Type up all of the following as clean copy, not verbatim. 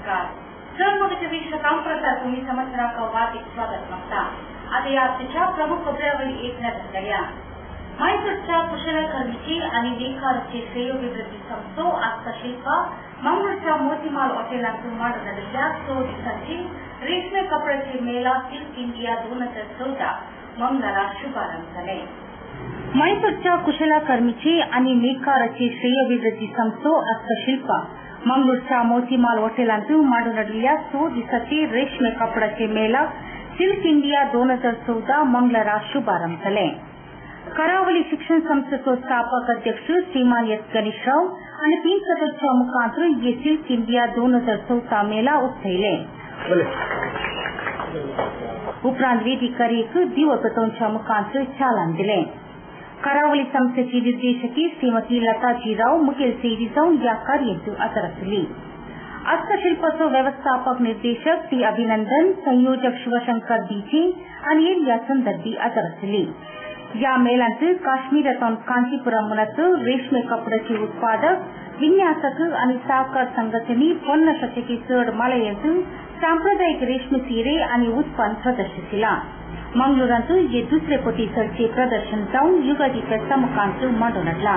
नमस्कार. सर्व शतांप्रचा तुम्ही समजराका वार्तिक स्वागत मागता. आता या आजच्या प्रमुख खबरावरी एक नजर करूया. ಮೈಸೂರಿನ ಕುಶಲಕರ್ಮಿಚಿ आणि ನೇಕಾರचे ಶ್ರೇಯೋಭಿವೃದ್ಧಿ ಸಂಸ್ಥೆ ಹಸ್ತಶಿಲ್ಪ ಮಂಗಳೂರಿನ ಮೋತಿಮಾಲ್ हॉटेलांतून ಮಾಡಲಾದ दिवसांची रेशमी कपड्याचे मेला सिल्क इंडिया 2014 मंगळवार शुभारंभ झाले. ಮೈಸೂರಿನ ಕುಶಲಕರ್ಮಿಚಿ आणि ನೇಕಾರचे ಶ್ರೇಯೋಭಿವೃದ್ಧಿ संस्था हस्तशिल्प मंगळूरच्या मोतीमाल हॉटेलांतून ಮಾಡಲಾದ दिवसांची रेशमी कपड्याचे मेला सिल्क इंडिया 2014 मंगळवार शुभारंभ झाले. करावली शिक्षण संस्थेचे स्थापक अध्यक्ष श्रीमान एस गणेशराव आणि 3 सदस्यांच्या मुखांतर ये सिल्क इंडिया 2014 मेला उत्सवले. उपरांत वेदिकारीक दिवगतांच्या मुखांतर चालन दिले. करावली संस्थेची निर्देशकी श्रीमती लताजीराव मुखेल सेवी जाऊन या कार्यात हजर आसली. हस्तशिल्पाचे व्यवस्थापक निर्देशक टी अभिनंदन, संयोजक शिवशंकर बीचे आणि या संदर्भी हजर आसली. या मेळ्यात काश्मीरातून कांचीपुरमनच रेशमी कपड्याचे उत्पादक, विन्यासक आणि सहकार संघटने 50 चढ मळ्यात सांप्रदायिक रेशमी सीरे आणि उत्पन्न प्रदर्शितला. मंगळूरात हे दुसरे कोटी चढचे प्रदर्शन जाऊन युगादीच्या समकांत मांडवला.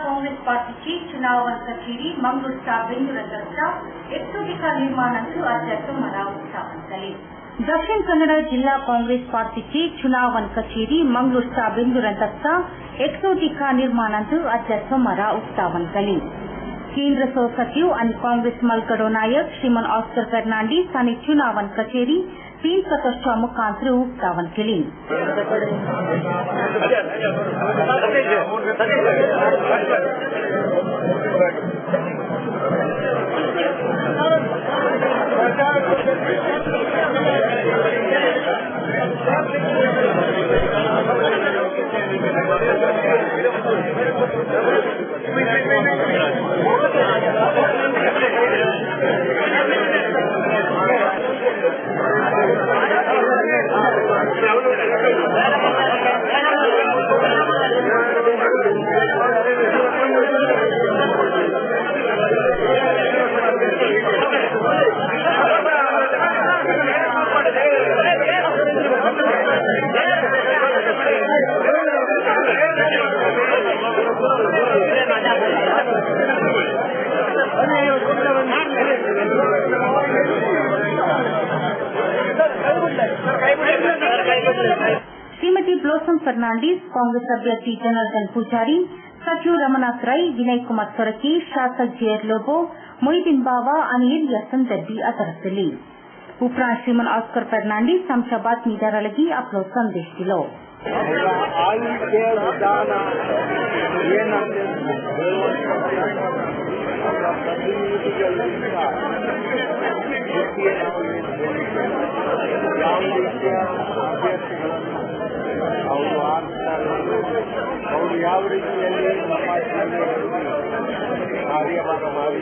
काँग्रेस पार्टीची चुनाव कचेरी मंगळूरच्या बेंगळूरच्या एक्सोटिका निर्माणांची आज मराव स्थापन झाली. दक्षिण कन्नड जिल्हा काँग्रेस पार्टीची चुनाव कचेरी मंगळूरच्या बेंगळूरच्या एक्सोटिका निर्माणांची आज मराव स्थापन झाली. केंद्र सचिव आणि काँग्रेस मलकडो नायक श्रीमान ऑस्कर फर्नांडीस आणि चुनावन कचेरी 3 सदस्यांच्या मुखांतर उक्तावन केली. श्रीमती ब्लॉसम फर्नांडीस, कांग्रेस अभ्यर्थी जनार्दन पुजारी, सचिव रमनाथ रೈ, विनय कुमार सोरकी, शासक जेर लोबो, मोहिदीन बावा आणि इलिया संदर्भी आदरसली. उपरांत श्रीमान ऑस्कर फर्नांडीस आमच्या बातमीदाराला आपलो संदेश दिलो. ಅವರು ಆಡ್ತಾರೆ, ಅವರು ಯಾವ ರೀತಿಯಲ್ಲಿ ಕಾರ್ಯಭಾಗ ಮಾಡಿ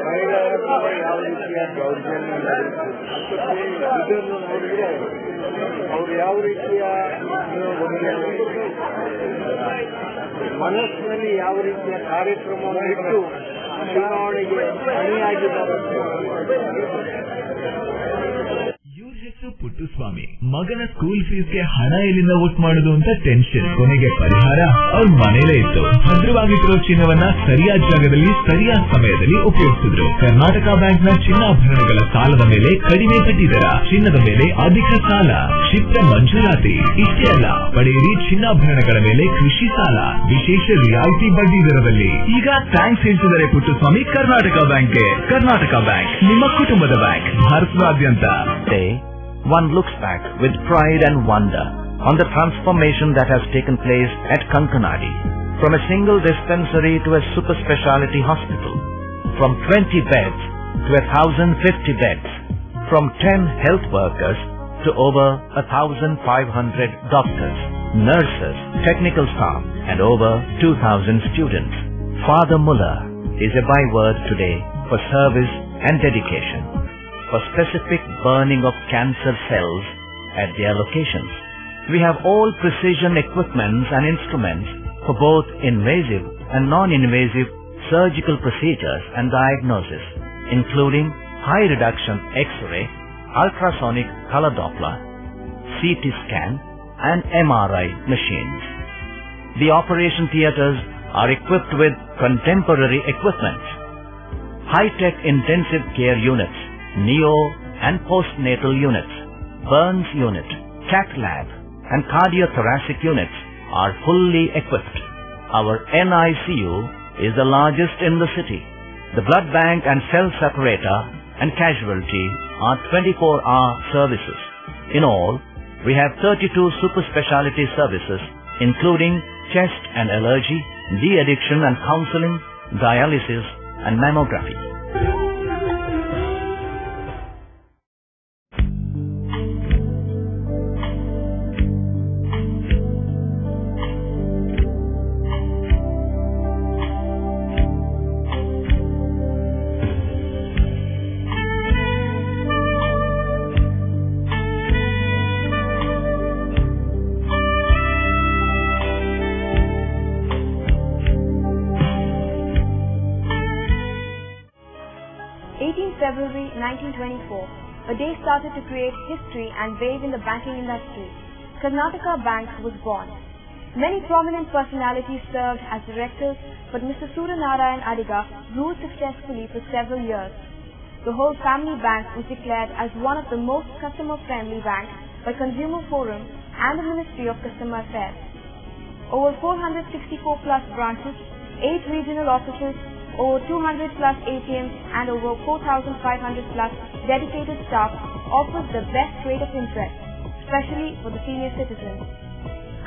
ಮಹಿಳೆಯರ ಮೇಲೆ ಯಾವ ರೀತಿಯ ದೌರ್ಜನ್ಯ ಇದನ್ನು ನೋಡಿದರೆ ಅವರು ಯಾವ ರೀತಿಯ ಮನಸ್ಸಿನಲ್ಲಿ ಯಾವ ರೀತಿಯ ಕಾರ್ಯಕ್ರಮವನ್ನು ಇಟ್ಟು ಚುನಾವಣೆಗೆ ಅಣಿಯಾಗಿದ್ದಾರೆ. ಪುಟ್ಟಸ್ವಾಮಿ ಮಗನ ಸ್ಕೂಲ್ ಫೀಸ್ಗೆ ಹಣ ಎಲ್ಲಿಂದ ಒಟ್ಟು ಮಾಡುದು ಅಂತ ಟೆನ್ಷನ್. ಕೊನೆಗೆ ಪರಿಹಾರ ಅವ್ರ ಮನೇಲೇ ಇತ್ತು. ಭದ್ರವಾಗಿಟ್ಟಿರೋ ಚಿನ್ನವನ್ನ ಸರಿಯಾದ ಜಾಗದಲ್ಲಿ ಸರಿಯಾದ ಸಮಯದಲ್ಲಿ ಉಪಯೋಗಿಸಿದ್ರು. ಕರ್ನಾಟಕ ಬ್ಯಾಂಕ್ನ ಚಿನ್ನಾಭರಣಗಳ ಸಾಲದ ಮೇಲೆ ಕಡಿಮೆ ಬಡ್ಡಿದರ, ಚಿನ್ನದ ಮೇಲೆ ಅಧಿಕ ಸಾಲ, ಕ್ಷಿಪ್ರ ಮಂಜೂರಾತಿ. ಇಷ್ಟೇ ಅಲ್ಲ, ಪಡೆಯಿರಿ ಚಿನ್ನಾಭರಣಗಳ ಮೇಲೆ ಕೃಷಿ ಸಾಲ ವಿಶೇಷ ರಿಯಾಯಿತಿ ಬಡ್ಡಿ ದರದಲ್ಲಿ. ಈಗ ಥ್ಯಾಂಕ್ಸ್ ಹೇಳ್ತಿದ್ದಾರೆ ಪುಟ್ಟಸ್ವಾಮಿ ಕರ್ನಾಟಕ ಬ್ಯಾಂಕ್ಗೆ. ಕರ್ನಾಟಕ ಬ್ಯಾಂಕ್ ನಿಮ್ಮ ಕುಟುಂಬದ ಬ್ಯಾಂಕ್, ಭಾರತದಾದ್ಯಂತ. One looks back with pride and wonder on the transformation that has taken place at Kankanadi, from a single dispensary to a super speciality hospital, from 20 beds to 1,050 beds, from 10 health workers to over 1,500 doctors, nurses, technical staff and over 2,000 students. Father Muller is a byword today for service and dedication, for specific burning of cancer cells at their locations. We have all precision equipments and instruments for both invasive and non-invasive surgical procedures and diagnosis, including high reduction X-ray, ultrasonic color Doppler, CT scan and MRI machines. The operation theatres are equipped with contemporary equipment, high-tech intensive care units, neo and postnatal units, burns unit, cath lab and cardiothoracic units are fully equipped. Our NICU is the largest in the city. The blood bank and cell separator and casualty are 24-hour services. In all, we have 32 super speciality services including chest and allergy, de-addiction and counseling, dialysis and mammography. February 1924, a day started to create history and wave in the banking industry. Karnataka Bank was born. Many prominent personalities served as directors, but Mr. Suryanarayan Adiga ruled successfully for several years. The whole family bank was declared as one of the most customer-friendly banks by Consumer Forum and the Ministry of Customer Affairs. Over 464 plus branches, 8 regional offices, over 200 plus ATMs and over 4,500 plus dedicated staff offers the best rate of interest, especially for the senior citizens.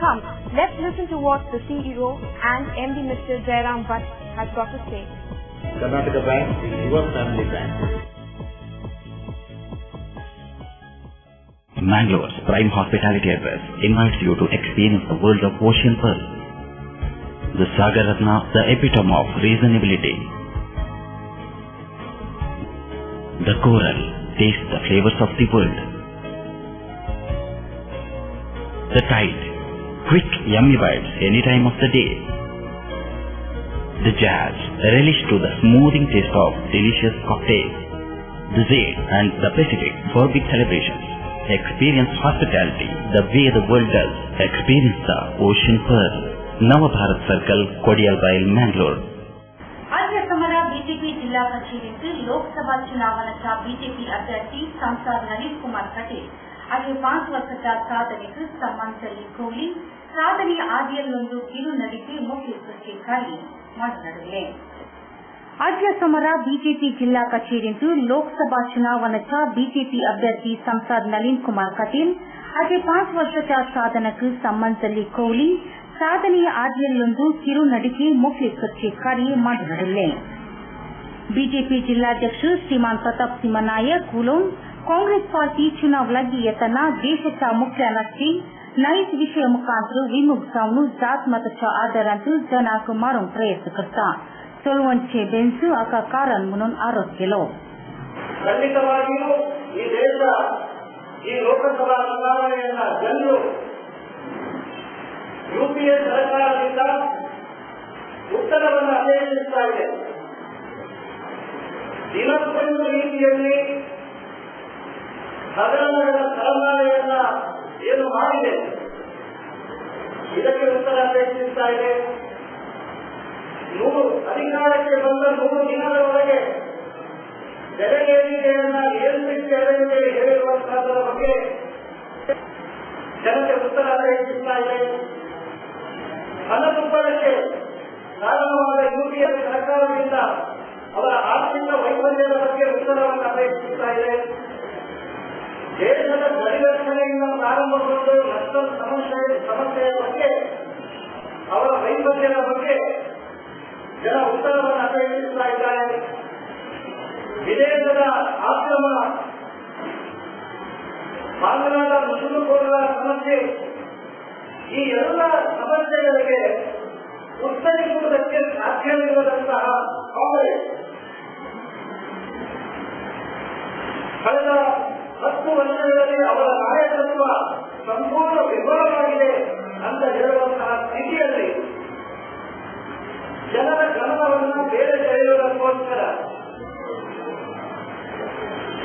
Come, let's listen to what the CEO and MD Mr. Jairam Bhatt has got to say. Karnataka Bank is your family bank. Mangalore's prime hospitality address invites you to experience the world of Ocean Pearl. The Sagar Ratna, the epitome of reasonability. The Coral, taste the flavors of the world. The Tide, quick yummy bites any time of the day. The Jazz, relish to the smoothing taste of delicious cocktails. The Zade and the Pacific for big celebrations. Experience hospitality the way the world does. Experience the Ocean Pearl. Navabharat Circle, Kodialbail, Mangalore. आज समरा BJP जिला कचेरी Lok Sabha चुनावाच्या BJP अभ्यर्थी संसद नलिन कुमार कटील आज 5 ವರ್ಷದ ಸಾಧನೆಗೆ ಸನ್ಮಾನಿಸಲು ಕೋರಿ ಸಾಧನೆಯ ಆದಿಯಲ್ಲೊಂದು ಕಿರು ನಡಿಗೆ ಮುಖ್ಯ ಸೃಷ್ಟಿಕಾರಿ ಮಾತನಾಡಿದರು. आज समरा बीजेपी जिला कचेरी लोकसभा चुनावाच्या बीजेपी अभ्यर्थी संसद नलिन कुमार कटील आज 5 ವರ್ಷದ ಸಾಧನೆಗೆ ಸನ್ಮಾನಿಸಲು ಕೋರಿ ಸಾಧನೆಯ ಆದಿಯಲ್ಲೊಂದು ಕಿರು ನಡಿಗೆ ಮುಖ್ಯ ಸೃಷ್ಟಿಕಾರಿ ಮಾತನಾಡಿದರು. बीजेपी जिल्हाध्यक्ष श्रीमान प्रताप सिंह नायक बोलून काँग्रेस पार्टी चुनाव लढी येताना देशाच्या मुख्यालयाची नैत विषय मुखांतर विमुख जाऊन जात मताच्या आधारांतून जनाक मारून प्रयत्न करता चळवळीचे बेंच आका कारण म्हणून आरोप केला. ಖಂಡಿತವಾಗಿಯೂ ಈ ದೇಶ ಈ ಲೋಕಸಭಾ ಚುನಾವಣೆಯನ್ನ ಜನರು ಯುಪಿಎ ಸರ್ಕಾರದಿಂದ ಉತ್ತರವನ್ನು ಅಪೇಕ್ಷಿಸ್ತಾ ಇದೆ. ದಿನಕ್ಕೊಂದು ರೀತಿಯಲ್ಲಿ ಸದನದ ಸರಮಾಲೆಯನ್ನ ಏನು ಮಾಡಿದೆ ಇದಕ್ಕೆ ಉತ್ತರ ಅಪೇಕ್ಷಿಸ್ತಾ ಇದೆ. ಅಧಿಕಾರಕ್ಕೆ ಬಂದ 100 ದಿನಗಳವರೆಗೆ ಬೆಲೆ ಏರಿಕೆಯನ್ನ ಏರಿಸುತ್ತೇವೆ ಎಂದು ಹೇಳಿರುವಂತಹದರ ಬಗ್ಗೆ ಜನತೆ ಉತ್ತರ ಅಪೇಕ್ಷಿಸ್ತಾ ಇದೆ. ಹಣದುಬ್ಬರಕ್ಕೆ ಕಾರಣವಾದ ಯುಪಿಎ ಸರ್ಕಾರದಿಂದ ಅವರ ಆರ್ಥಿಕ ವೈಫಲ್ಯದ ಬಗ್ಗೆ ಉತ್ತರವನ್ನು ಅಪೇಕ್ಷಿಸ್ತಾ ಇದೆ. ದೇಶದ ಗಡಿರಕ್ಷಣೆಯಿಂದ ಪ್ರಾರಂಭಗೊಂಡು ನಕ್ಸಲ್ ಸಮಸ್ಯೆಯ ಬಗ್ಗೆ ಅವರ ವೈಫಲ್ಯದ ಬಗ್ಗೆ ಜನ ಉತ್ತರವನ್ನು ಅಪೇಕ್ಷಿಸ್ತಾ ಇದ್ದಾರೆ. ವಿದೇಶದ ಆಕ್ರಮಣ, ಬಾಂಗ್ಲಾದ ನುಸುಳುಕೋರರ ಸಮಸ್ಯೆ, ಈ ಎಲ್ಲ ಸಮಸ್ಯೆಗಳಿಗೆ ಉತ್ತರಿಸುವುದಕ್ಕೆ ಸಾಧ್ಯವಿಲ್ಲದಂತಹ ಕಾಂಗ್ರೆಸ್ ಕಳೆದ 10 ವರ್ಷಗಳಲ್ಲಿ ಅವರ ನಾಯಕತ್ವ ಸಂಪೂರ್ಣ ವಿಫಲವಾಗಿದೆ ಅಂತ ಹೇಳುವಂತಹ ಸ್ಥಿತಿಯಲ್ಲಿ ಜನರ ಗಮನವನ್ನು ಬೇರೆ ಸೆಳೆಯುವುದಕ್ಕೋಸ್ಕರ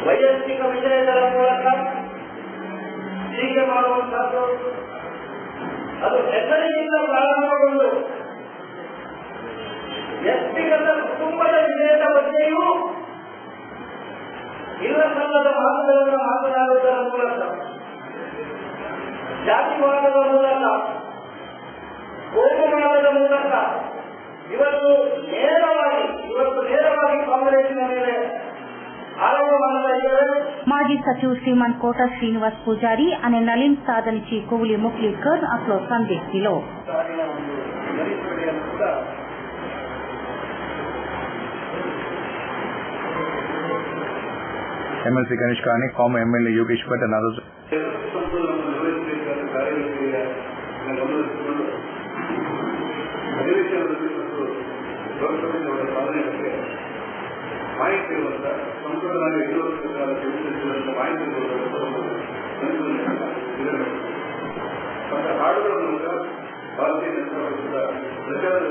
ವೈಯಕ್ತಿಕ ವಿಷಯಗಳ ಮೂಲಕ ಹೀಗೆ ಮಾಡುವಂತಹದ್ದು ಅದು ಹೆಸರಿನಿಂದ ಪ್ರಾರಂಭಗೊಂಡು ವ್ಯಕ್ತಿಗತ ಕುಟುಂಬದ ವಿಷಯದ ಬಗ್ಗೆಯೂ ಇಲ್ಲಸಲ್ಲದ ಮಾತುಗಳನ್ನು ಮಾತನಾಡುವುದರ ಮೂಲಕ, ಜಾತಿವಾದದ ಮೂಲಕ, ಕೋಮುವಾದದ ಮೂಲಕ ಇವತ್ತು ನೇರವಾಗಿ ಕಾಂಗ್ರೆಸ್ನ ಮೇಲೆ ಆರೋಪ ಮಾಡ್ತಾ ಇದ್ದಾರೆ. माजी सचिव श्रीमान कोटा श्रीनिवास पुजारी आणि नलिन साधनेची कोवली मुखलीकर आपलो संदेश दिलो. MLC Ganesh Karnik, former MLA Yogesh Bhatt and others. ಮಾಹಿತಿ ಇರುವಂತ ಸಂಪೂರ್ಣವಾಗಿ 2 ವರ್ಷದ ಕಾಲ ಮಾಹಿತಿ ಮತ್ತೆ ಹಾಡುಗಳ ಮೂಲಕ ಭಾರತೀಯ ಜನತಾ ಪಕ್ಷದ ಪ್ರಚಾರದ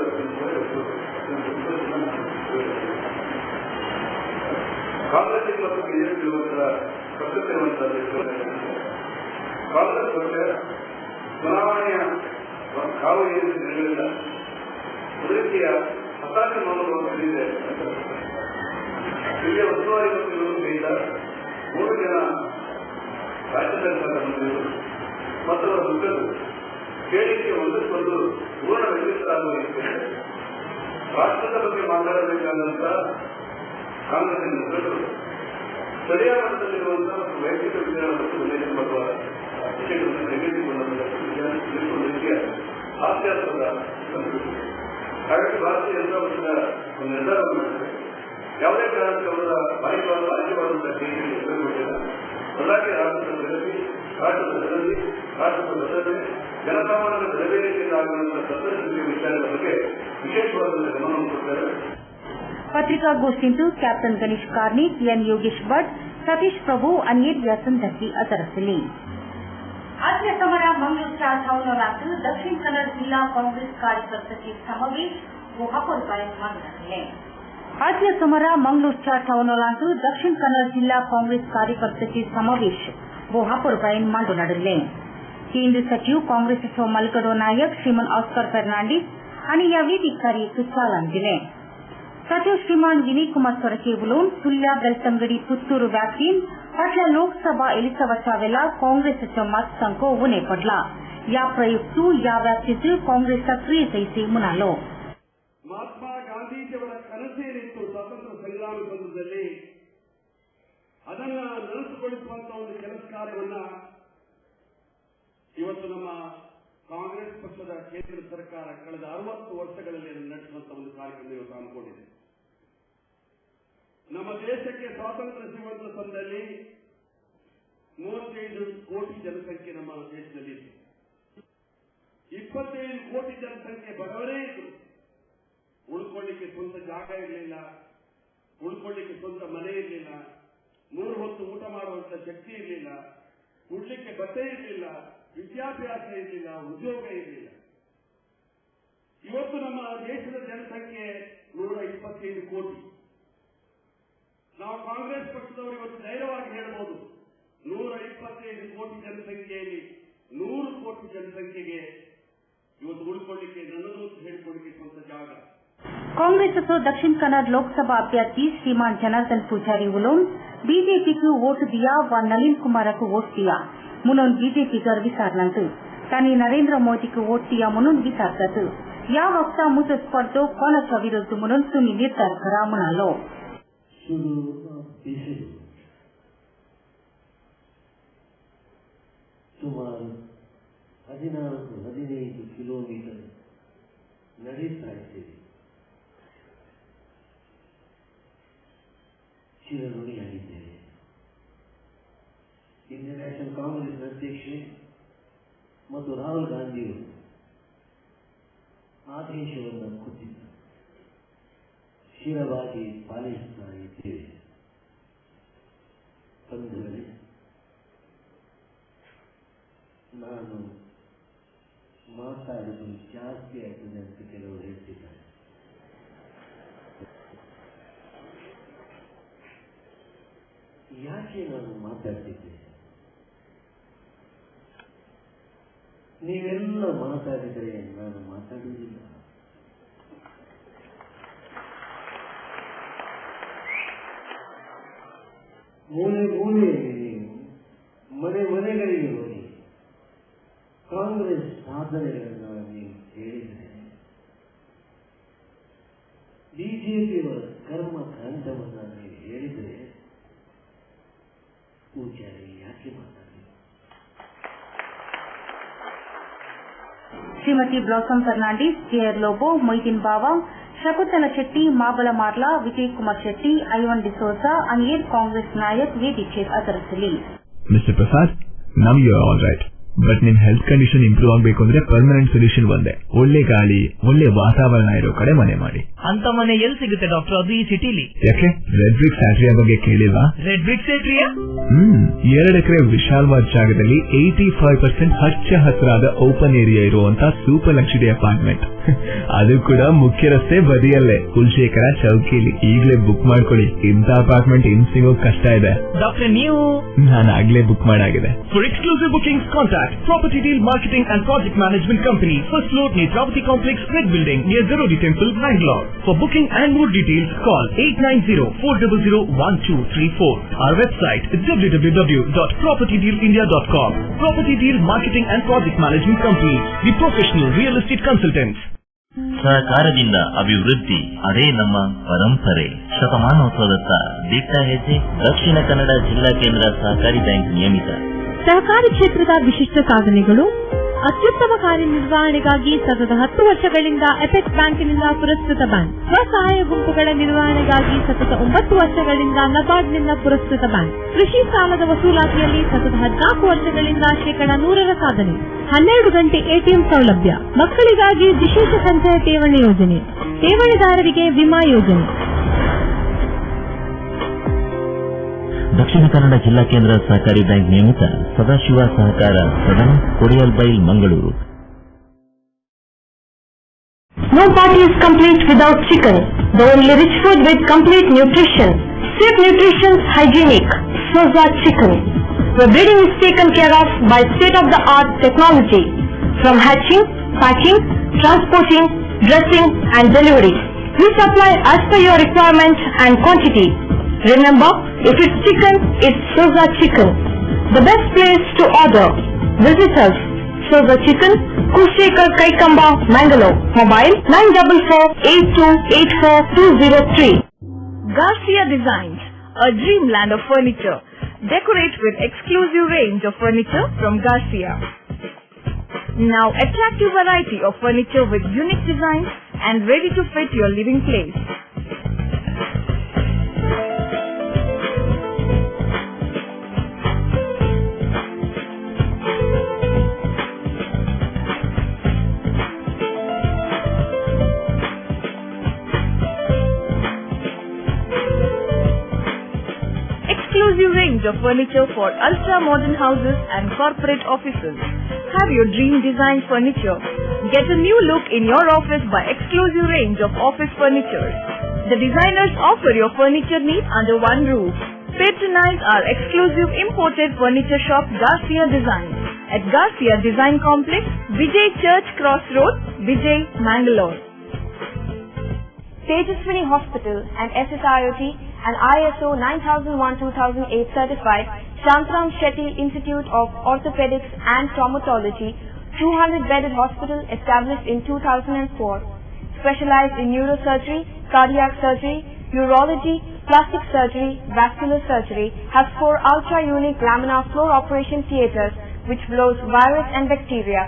ಕಾಂಗ್ರೆಸ್ ಮತ್ತು ಬಿಜೆಪಿ ಇರುವಂತಹ ಪ್ರಸಕ್ತಿ ಇರುವಂತಹ ಕಾಂಗ್ರೆಸ್ ಪಕ್ಷ ಚುನಾವಣೆಯ ಕಾವು ಏನು ನಡೆಯಲಿಲ್ಲ, ಒಂದು ರೀತಿಯ ಹತಾಶೆ ಮನೋಭಾವ ಇದೆ. ಇಲ್ಲಿಯ ಉಸ್ತುವಾರಿ ಮಂತ್ರಿಗಳು ಸಹಿತ 3 ಜನ ರಾಜ್ಯ ಸರ್ಕಾರ ಮಂತ್ರಿಗಳು ಮತ್ತು ಅವರ ಮುಖಂಡರು ಕೇಳಿಕೆ ಒಂದಕ್ಕೊಂದು ಪೂರ್ಣ ವ್ಯತ್ಯಾಸವಾಗುವಂತೆ ರಾಷ್ಟ್ರದ ಬಗ್ಗೆ ಮಾತನಾಡಬೇಕಾದಂತ ಕಾಂಗ್ರೆಸ್ಸಿನ ಮುಖಂಡರು ಸ್ಥಳೀಯ ಮಟ್ಟದಲ್ಲಿರುವಂತಹ ಮತ್ತು ವೈಯಕ್ತಿಕ ವಿಚಾರ ಮತ್ತು ಉಲ್ಲೇಖಿಸುವ ವಿಷಯಗಳನ್ನು ಕೈಗೆತ್ತಿಕೊಳ್ಳುವುದಕ್ಕೆ ಹಾಸ್ಯಾಸ್ಪದ ಹಾಗಾಗಿ ಭಾರತೀಯ ಜನತಾ ಪಕ್ಷದ ಒಂದು ನಿರ್ಧಾರವನ್ನು ಮಾಡಿದೆ. ಯಾವುದೇ ಕಾರಣಕ್ಕೆ ಅವರ ಬಾಧ್ಯವಾದಂತಹ ಕೇಂದ್ರಕ್ಕೆ ಉಪಯೋಗಿಸಿಲ್ಲ. ಬದಲಾಗಿ ರಾಷ್ಟ್ರದ ಪ್ರಗತಿ, ರಾಷ್ಟ್ರದ ಪ್ರಗತಿ, ರಾಷ್ಟ್ರದ ಭದ್ರತೆ, ಜನಸಾಮಾನ್ಯರ ಬೆಳವಣಿಗೆಯಿಂದ ಆಗುವಂತಹ ಸದಸ್ಯ ವಿಚಾರಗಳ ಬಗ್ಗೆ ವಿಶೇಷವಾದ ಗಮನವನ್ನು ಕೊಡ್ತಾರೆ. ಪತ್ರಿಕಾಗೋಷ್ಠಿಂದು ಕ್ಯಾಪ್ಟನ್ ಗಣೇಶ್ ಕಾರ್ನಿಕ್, ಎನ್ ಯೋಗೇಶ್ ಭಟ್, ಸತೀಶ್ ಪ್ರಭು, ಅನಿಲ್ ವ್ಯಾಸಂಧರ್ತಿ ಅದರಸಲಿ. आद्य समर मंगलूरच्या छावणीत दक्षिण कन्नड जिल्हा काँग्रेस कार्यकर्त्यांचे समावेश वोहापूरपर्यंत मांडले. आद्य समर मंगलूरच्या छावणीत दक्षिण कन्नड जिल्हा काँग्रेस कार्यकर्त्यांचे समावेश वोहापूरपर्यंत मांडले. केंद्र सचिव काँग्रेसचे मलकडो नायक श्रीमान ऑस्कर फर्नांडिस आणि या वेदिक कार्याक चालन दिले. सचिव श्रीमान विनय कुमार सोरके उलोवन सुल्या बेलतंगडी पुत्तूर व्याप्तीन फाटल्या लोकसभा एलिसवाच्या वेळा काँग्रेसचो मतसंख उणे पडला. या प्रयुक्त या व्याप्तीत काँग्रेस सक्रिय सहिसे म्हणालो. ಮಹಾತ್ಮ ಗಾಂಧೀಜಿಯವರ ಕನಸೇನಿತ್ತು ಸ್ವಾತಂತ್ರ್ಯ ಸಂಗ್ರಾಮ ಸಂದರ್ಭದಲ್ಲಿ ಅದನ್ನ ನನಸುಗೊಳಿಸುವಂತಹ ಒಂದು ಕೆಲಸ ಕಾರ್ಯವನ್ನ ಇವತ್ತು ನಮ್ಮ ಕಾಂಗ್ರೆಸ್ ಪಕ್ಷದ ಕೇಂದ್ರ ಸರ್ಕಾರ ಕಳೆದ 60 ವರ್ಷಗಳಲ್ಲಿ ನಡೆಸುವಂತಹ ಒಂದು ಕಾರ್ಯಕ್ರಮ ಇವತ್ತು ಹಮ್ಮಿಕೊಂಡಿದೆ. ನಮ್ಮ ದೇಶಕ್ಕೆ ಸ್ವಾತಂತ್ರ್ಯ ಸಿಗುವಂತ ಸಮಯದಲ್ಲಿ 35 ಕೋಟಿ ಜನಸಂಖ್ಯೆ ನಮ್ಮ ದೇಶದಲ್ಲಿ ಇತ್ತು. 25 ಕೋಟಿ ಜನಸಂಖ್ಯೆ ಬಡವರೇ ಇದ್ರು. ಉಳ್ಕೊಳ್ಳಿಕ್ಕೆ ಸ್ವಂತ ಜಾಗ ಇರಲಿಲ್ಲ, ಉಳ್ಕೊಳ್ಳಿಕ್ಕೆ ಸ್ವಂತ ಮನೆ ಇರಲಿಲ್ಲ, 3 ಹೊತ್ತು ಊಟ ಮಾಡುವಂತ ಶಕ್ತಿ ಇರಲಿಲ್ಲ, ಉಡ್ಲಿಕ್ಕೆ ಬಟ್ಟೆ ಇರಲಿಲ್ಲ, ವಿದ್ಯಾಭ್ಯಾಸ ಇರಲಿಲ್ಲ, ಉದ್ಯೋಗ ಇರಲಿಲ್ಲ. ಇವತ್ತು ನಮ್ಮ ದೇಶದ ಜನಸಂಖ್ಯೆ 125 ಕೋಟಿ. ನಾವು ಕಾಂಗ್ರೆಸ್ ಪಕ್ಷದವರು ಇವತ್ತು ಧೈರ್ಯವಾಗಿ ಹೇಳಬಹುದು, 125 ಕೋಟಿ ಜನಸಂಖ್ಯೆಯಲ್ಲಿ 100 ಕೋಟಿ ಜನಸಂಖ್ಯೆಗೆ ಇವತ್ತು ಉಳ್ಕೊಳ್ಳಿಕ್ಕೆ ನನ್ನದು ಹೇಳಿಕೊಳ್ಳಿಕ್ಕೆ ಸ್ವಂತ ಜಾಗ. काँग्रेसचो दक्षिण कन्नड लोकसभा अभ्यर्थी श्रीमान जनार्दन पुजारी उलोवन बीजेपीक वोट दिया वा नलीन कुमारक वोट दिया म्हणून बीजेपीकर विचारलांत. तांणी नरेंद्र मोदीक वोट दिया म्हणून विचारतात. या वक्ता मुजो स्पर्धो कोणाच्या विरुद्ध म्हणून तुम्ही निर्धार करा म्हणालो. ಸುಮಾರು 14-15 ಕಿಲೋಮೀಟರ್ ನಡೆಯುತ್ತಾ ಇದ್ದೇವೆ. ಚಿರಋಣಿಯಾಗಿದ್ದೇವೆ. ಇಂಡಿಯನ್ ನ್ಯಾಷನಲ್ ಕಾಂಗ್ರೆಸ್ ಅಧ್ಯಕ್ಷೆ ಮತ್ತು ರಾಹುಲ್ ಗಾಂಧಿಯವರು ಆದೇಶವನ್ನು ಕೊಟ್ಟಿದ್ದರು. ಶಿರವಾಗಿ ಪಾಲಿಸ್ತಾ ಇದ್ದೇವೆ. ಬಂಧುಗಳೇ, ನಾನು ಮಾತಾಡೋದು ಜಾಸ್ತಿ ಆಗ್ತದೆ ಅಂತ ಕೆಲವರು ಹೇಳ್ತಿದ್ದಾರೆ. ಯಾಕೆ ನಾನು ಮಾತಾಡ್ತಿದ್ದೆ? ನೀವೆಲ್ಲ ಮಾತಾಡಿದರೆ ನಾನು ಮಾತಾಡುವುದಿಲ್ಲ. ಮೂಲೆಯಲ್ಲಿ ನೀವು ಮನೆಗಳಿಗೆ ಹೋಗಿ ಕಾಂಗ್ರೆಸ್ ಸಾಧನೆಗಳನ್ನು ನೀವು ಹೇಳಿದರೆ, ಬಿಜೆಪಿಯವರ ಕರ್ಮಕಾಂಡವನ್ನು ನೀವು ಹೇಳಿದರೆ, ಪೂಜಾರಿ ಯಾಕೆ ಮಾತಾಡಿ? श्रीमती ब्लॉसम फर्नांडिस, जेआर लोबो, मोइदीन बावा, शकुंतला शेट्टी, माबला मार्ला, विजय कुमार शेट्टी, ಐವನ್ ಡಿಸೋಜಾ आणि कांग्रेस नायक ವೇದಿಕೆ ಅದರಸಲಿ. Mister Prasad, now you are all right. But ನಿಮ್ ಹೆಲ್ತ್ ಕಂಡೀಷನ್ ಇಂಪ್ರೂವ್ ಆಗಬೇಕು ಅಂದ್ರೆ ಪರ್ಮನೆಂಟ್ ಸೊಲ್ಯೂಷನ್ ಒಂದೇ, ಒಳ್ಳೆ ಗಾಳಿ, ಒಳ್ಳೆ ವಾತಾವರಣ ಇರೋ ಕಡೆ ಮನೆ ಮಾಡಿ. ಅಂತ ಮನೆ ಎಲ್ಲಿ ಸಿಗುತ್ತೆ ಡಾಕ್ಟರ್? ಅದು ಈ ಸಿಟಿಲಿ. ಯಾಕೆ ರೆಡ್ ಬ್ರಿಕ್ಸ್ ಸ್ಯಾಟ್ರಿಯಾ ಬಗ್ಗೆ ಕೇಳಿಲ್ವಾ? ರೆಡ್ ಬ್ರಿಕ್ಸ್ ಸ್ಯಾಟ್ರಿಯಾ 2 ಎಕರೆ ವಿಶಾಲವಾದ ಜಾಗದಲ್ಲಿ 85% ಹಚ್ಚ ಹಸಿರಾದ ಓಪನ್ ಏರಿಯಾ ಇರುವಂತ ಸೂಪರ್ ಲಕ್ಸುರಿ ಅಪಾರ್ಟ್ಮೆಂಟ್. ಅದು ಕೂಡ ಮುಖ್ಯ ರಸ್ತೆ ಬದಿಯಲ್ಲೇ, ಕುಲಶೇಖರ ಚೌಕಿಲಿ. ಈಗಲೇ ಬುಕ್ ಮಾಡ್ಕೊಳ್ಳಿ. ಇಂಥ ಅಪಾರ್ಟ್ಮೆಂಟ್ ಇನ್ ಸಿಗೋಕ್ ಕಷ್ಟ ಇದೆ. ಡಾಕ್ಟರ್, ನೀವು? ನಾನು ಆಗ್ಲೇ ಬುಕ್ ಮಾಡಾಗಿದೆ. For exclusive bookings contact Property Deal Marketing and Project Management Company, first floor, Netravati Complex, Red Building, near Zarodi Temple, Bangalore. For booking and more details, call 890-400-1234. Our website is www.propertydealindia.com. Property Deal Marketing and Project Management Company, the professional real estate consultants. ಸಹಕಾರದಿಂದ ಅಭಿವೃದ್ಧಿ, ಅದೇ ನಮ್ಮ ಪರಂಪರೆ. ಶತಮಾನೋತ್ಸವದತ್ತ ದಿಟ್ಟ ಹೆಜ್ಜೆ. ದಕ್ಷಿಣ ಕನ್ನಡ ಜಿಲ್ಲಾ ಕೇಂದ್ರ ಸಹಕಾರಿ ಬ್ಯಾಂಕ್ ನಿಯಮಿತ. ಸಹಕಾರಿ ಕ್ಷೇತ್ರದ ವಿಶಿಷ್ಟ ಸಾಧನೆಗಳು. ಅತ್ಯುತ್ತಮ ಕಾರ್ಯನಿರ್ವಹಣೆಗಾಗಿ ಸತತ 10 ವರ್ಷಗಳಿಂದ ಎಪೆಕ್ಸ್ ಬ್ಯಾಂಕಿನಿಂದ ಪುರಸ್ಕೃತ ಬ್ಯಾಂಕ್. ಸ್ವಸಹಾಯ ಗುಂಪುಗಳ ನಿರ್ವಹಣೆಗಾಗಿ ಸತತ 9 ವರ್ಷಗಳಿಂದ ನಬಾರ್ಡ್ನಿಂದ ಪುರಸ್ಕೃತ ಬ್ಯಾಂಕ್. ಕೃಷಿ ಸಾಲದ ವಸೂಲಾತಿಯಲ್ಲಿ ಸತತ 14 ವರ್ಷಗಳಿಂದ 100% ಸಾಧನೆ. 12 ಗಂಟೆ ಎಟಿಎಂ ಸೌಲಭ್ಯ. ಮಕ್ಕಳಿಗಾಗಿ ವಿಶೇಷ ಸಂಚಯ ಠೇವಣಿ ಯೋಜನೆ. ಠೇವಣಿದಾರರಿಗೆ ವಿಮಾ ಯೋಜನೆ. ದಕ್ಷಿಣ ಕನ್ನಡ ಜಿಲ್ಲಾ ಕೇಂದ್ರ ಸಹಕಾರಿ ಬ್ಯಾಂಕ್ ನಿಯಮಿತ ಸದಾಶಿವ ಸಹಕಾರ ಸದನ, Kodialbail, Mangaluru. No party is complete without chicken. The only rich food with complete nutrition. Swift Nutrition Hygienic. Soza Chicken. The breeding is taken care of by state-of-the-art technology. From hatching, packing, transporting, dressing and delivery. We supply as per your requirement and quantity. Remember, if it's chicken, it's Soza Chicken. The best place to order. Visit us. Soza Chicken, Kushekar Kaikamba, Mangalore. Mobile 944-8284-203. Garcia Designs, a dreamland of furniture. Decorate with exclusive range of furniture from Garcia. Now attractive variety of furniture with unique designs and ready to fit your living place. Exclusive range of furniture for ultra-modern houses and corporate offices. Have your dream design furniture. Get a new look in your office by exclusive range of office furniture. The designers offer your furniture needs under one roof. Patronize our exclusive imported furniture shop Garcia Design at Garcia Design Complex, Vijay Church Cross Road, Vijay, Mangalore. Tejaswini Hospital and SSIOT and ISO 9001-2008 certified Shantram Shetty Institute of Orthopedics and Traumatology, 200-bedded hospital established in 2004, specialized in neurosurgery, cardiac surgery, urology, plastic surgery, vascular surgery, has 4 ultra-unique laminar floor operation theaters which blows virus and bacteria.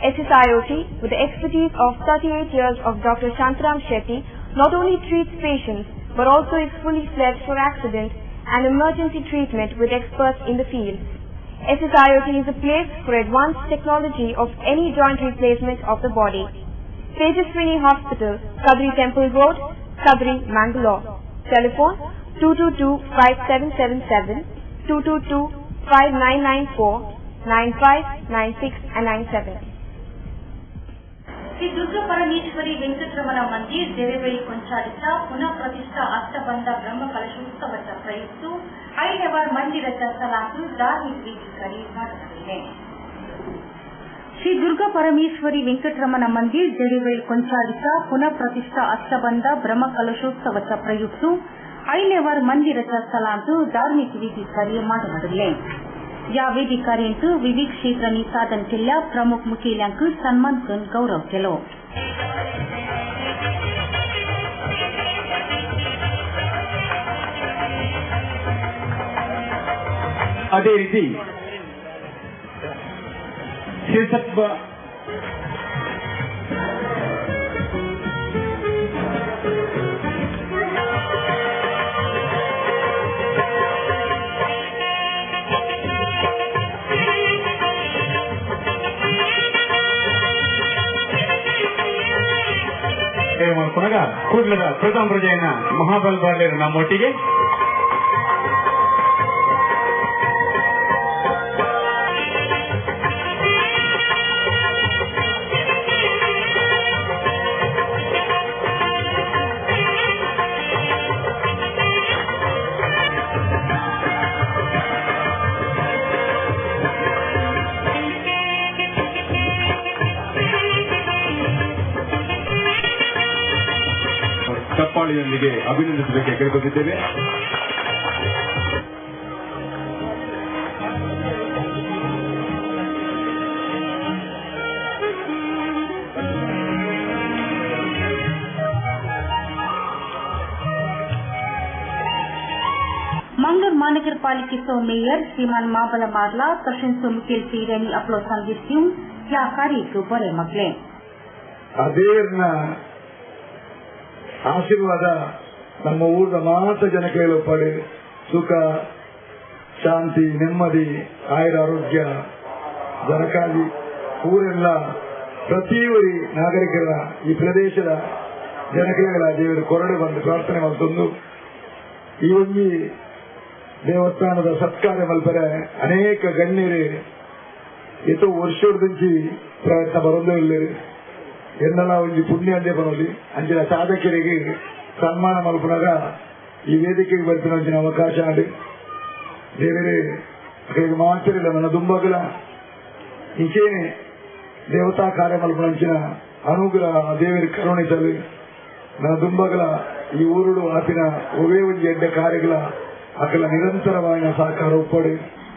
SSIOT, with the expertise of 38 years of Dr. Shantram Shetty, not only treats patients but also is fully fledged for accident and emergency treatment with experts in the field. SSIOT is a place for advanced technology of any joint replacement of the body. Tejaswini Hospital, Kadri Temple Road, Kadri, Mangalore. Telephone 222-5777, 222-5994, 95, 96 and 97. Shri Durga Parameshwari Venkataramana ಮಂದಿರ್ ದೇವೇಬಳಿ ಕೊಂಚಾಡಿತ ಪುನಃ ಪ್ರತಿಷ್ಠಾ ಅಷ್ಟಬಂಧ ಬ್ರಹ್ಮ ಕಲಶೋತ್ಸವದ ಪ್ರಯುಕ್ತ ಐದವರ್ ಮಂದಿರದ ಸಲಾತು ಧಾರ್ಮಿಕ ವಿಧಿ ಮಾಡಲಾಗಿದೆ. ಶ್ರೀ ದುರ್ಗಾ ಪರಮೇಶ್ವರಿ ವೆಂಕಟರಮಣ ಮಂದಿರ್ ದೇವೇಬಳಿ ಕೊಂಚಾಡಿತ ಪುನಃ ಪ್ರತಿಷ್ಠಾ ಅಷ್ಟಬಂಧ ಬ್ರಹ್ಮ ಕಲಶೋತ್ಸವದ ಪ್ರಯುಕ್ತ ಐದವರ್ मंदिराचा सलांतू धार्मिक विधी कार्य ಮಾಡಲಾಗಿದೆ. या विधी कार्यांक विविध क्षेत्रांनी साधन केलेल्या प्रमुख मुखेल्यांक सन्मान करून गौरव केलो. ಅದೇ ರೀತಿ ಶಿರಸತ್ವ ಮಾಡ್ಕೊಂಡಾಗ ಕೂಡ್ಲದ ಪ್ರಥಮ ಪ್ರಜೆಯನ್ನ ಮಹಾಬಲ್ ಬಾರ್ಲೇರು ನಮ್ಮೊಟ್ಟಿಗೆ ಚಪ್ಪಾಳಿಯೊಂದಿಗೆ ಅಭಿನಂದಿಸಲಿಕ್ಕೆ ಕೇಳಿಕೊಂಡಿದ್ದೇವೆ. मंगळूर महानगरपालिकेचो मेयर श्रीमान माबला मारला तशेंच मुखेल यांनी आपलो संदेश दिवन ह्या कार्याक बरें मागले. ಆ ದೇವರನ್ನ ಆಶೀರ್ವಾದ ನಮ್ಮ ಊರಿನ ಮಾತ್ರ ಜನಕ್ಕೆ ಪಡೆ ಸುಖ ಶಾಂತಿ ನೆಮ್ಮದಿ ಆಯುರ ಆರೋಗ್ಯ ದೊರಕಾಗಿ ಊರೆಲ್ಲ ಪ್ರತಿಯೊಬ್ಬರಿ ನಾಗರಿಕರ ಈ ಪ್ರದೇಶದ ಜನಗಳ ದೇವರು ಕೊರಡು ಬಂದು ಪ್ರಾರ್ಥನೆ ಮಾಡ್ತಂದು ಈ ಒಂದು ದೇವಸ್ಥಾನದ ಸತ್ಕಾರ ಮಲ್ಪರೆ ಅನೇಕ ಗಣ್ಯರು ಎಷ್ಟೋ ವರ್ಷದಿಂದ ಪ್ರಯತ್ನ ಬರೋದು ಇಲ್ಲ ಎನ್ನೆಲ್ಲ ಒಂದು ಪುಣ್ಯ ಅಂದೇ ಬರೋದು ಅಂಚಿನ ಸಾಧಕರಿಗೆ ಸನ್ಮಾನ ಮಲ್ಪನಾಗ ಈ ವೇದಿಕೆಗೆ ಬರ್ತಿನ ಅಂಚಿನ ಅವಕಾಶ ಆಡಿ ದೇವರೇ ಅಕ್ಕಳಿಗೆ ಮಾತ್ರ ಇಲ್ಲ ನನ್ನ ದುಂಬಗಳ ಇಂಚೇನೆ ದೇವತಾ ಕಾರ್ಯ ಮಲ್ಪನಂಚಿನ ಅನುಗ್ರಹ ದೇವರ ಕರುಣಿಸಲು ನನ್ನ ದುಂಬಗಳ ಈ ಊರುಡು ಆಪಿನ ಒವೇ ಒಂದು ಎಡ್ಡೆ ಕಾರ್ಯಗಳ ಅಕ್ಕಳ ನಿರಂತರವಾಗಿ ಸಹಕಾರ ಒಪ್ಪಡಿ.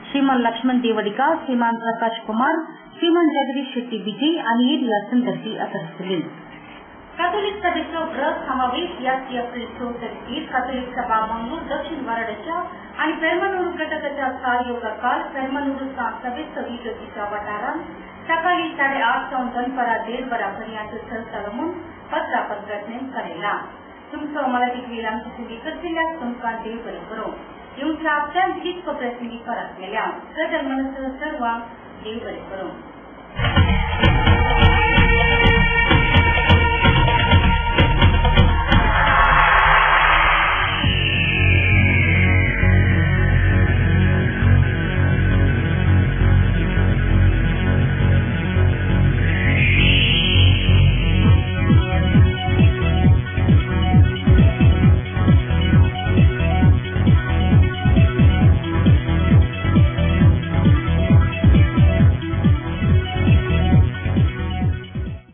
श्रीमान लक्ष्मण देवडिका, श्रीमान प्रकाश कुमार, श्रीमान जगदीश शेट्टी विजय आणि या संदर्भी असरसले. कॅथोलिक सभेचो ग्रह समावेश या एप्रिल 14 तारखेर कॅथोलिक सभा मंगळूर दक्षिण वाराडच्या आणि पेरमनूर घटकाच्या सहयोगाखाल पेरमनूर सभेचो विजोतीच्या वाठारांत सकाळी 8:30 सावन दनपारा 1:30 पर्यंत चलता म्हणून पत्रापत्रने केला. तुमचो मराठीतील आमची सुविधा करतल्यास तुमकां देव बरें करूं. येवच्या आपल्या गीत प्रसंगी परत गेल्या सदर मनस सर्व देव बरें करूं.